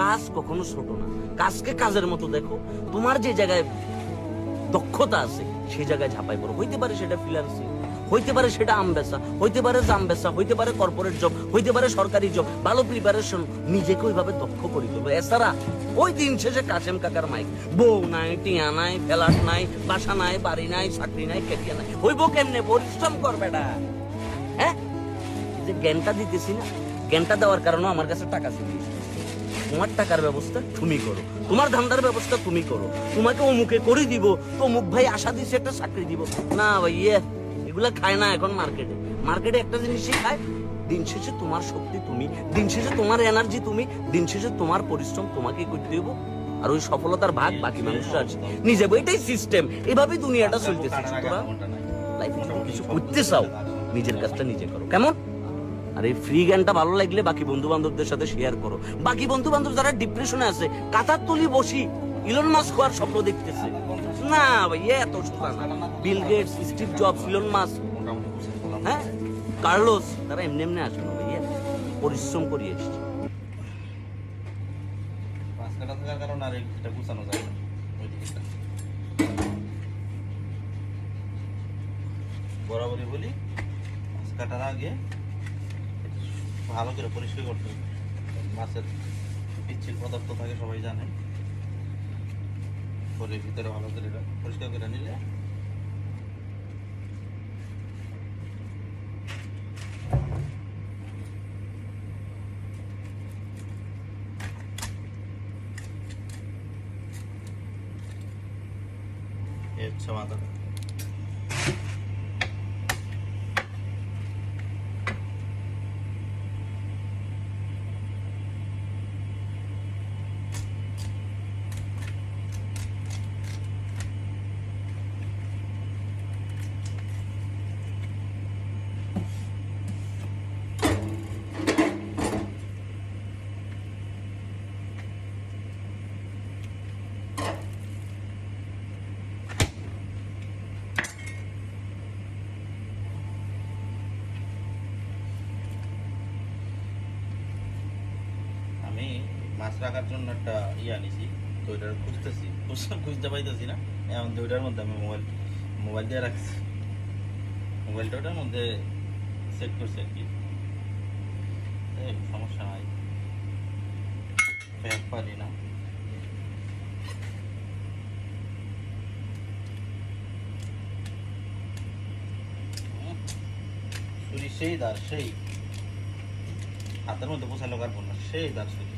কাজ কখনো ছোট না, কাজকে কাজের মতো দেখো। তোমার যে জায়গায় দক্ষতা আছে সেই জায়গায় ঝাঁপাই পড়ো। হইতে পারে সেটা ফ্রিল্যান্সিং, হইতে পারে সেটা আম বেচা, হইতে পারে জাম বেচা, হইতে পারে কর্পোরেট জব, হইতে পারে সরকারি জব। ভালো প্রিপারেশন, নিজেকে ওইভাবে দক্ষ করে দেবো। এছাড়া ওই দিন শেষে কাশেম কাকার মাইক, বউ নাই, টিয়া নাই, ফ্ল্যাট নাই, বাসা নাই, বাড়ি নাই, চাকরি নাই, কেটিয়া নাই, হইব কেমনে? পরিশ্রম কর বেটা। হ্যাঁ, যে জ্ঞানটা দিতেছি না, জ্ঞানটা দেওয়ার কারণে আমার কাছে টাকা চলে এসেছে। তোমার টাকার ব্যবস্থা তুমি করো, তোমার ধান্দার ব্যবস্থা তুমি করো। তোমাকে অমুকে করে দিব তো অমুক ভাই আশা দিছে একটা চাকরি দিব না ভাই, এগুলা খায় না এখন মার্কেটে। মার্কেটে একটা জিনিসই খায়, দিন শেষে তোমার শক্তি তুমি, দিন শেষে তোমার এনার্জি তুমি, দিন শেষে তোমার পরিশ্রম তোমাকেই করতে দেব। আর ওই সফলতার ভাগ বাকি মানুষরা আছে নিজে। এটাই সিস্টেম, এভাবেই দুনিয়াটা চলতেছে। তোরা লাইফে যদি কিছু করতে চাও, নিজের কাজটা নিজে করো, কেমন? আর এই ফ্রি জ্ঞানটা ভালো লাগলে বাকি বন্ধু বান্ধবদের সাথে শেয়ার করো। বাকি বন্ধু বান্ধব যারা ডিপ্রেশনে আছে, কাতার তলি বসি ইলন মাস্ক হওয়ার স্বপ্ন দেখতেছে, না ভাই এত সোজা না। Bill Gates, Steve Jobs, Elon Musk, হ্যাঁ, কার্লোস, তারা এমনি এমনি আসে না ভাইয়া, পরিশ্রম করে এসছে। বরাবরই বলি, মাছ কাটার আগে ভালো করে পরিষ্কার করতে হবে। মাছের পিচ্ছিল পদার্থ থাকে সবাই জানে, শরীরের ভিতরে ভালো করে পরিষ্কার করে নিলে এর হচ্ছে মাথা। আমি মাছ রাখার জন্য একটা আনিছি, তো ওইটা খুঁজতেছি, খুঁজতে পাইতেছি না। এখন তো ওইটার মধ্যে আমি মোবাইল দিয়ে রাখছি, মোবাইলটা ওটার মধ্যে সেট করছি আর কি। সমস্যা নাই, ব্যাগ পারি না। ছুরি সেই দার, সেই হাতের মধ্যে পোষালো কাটবো না, সেই দার ছুরি।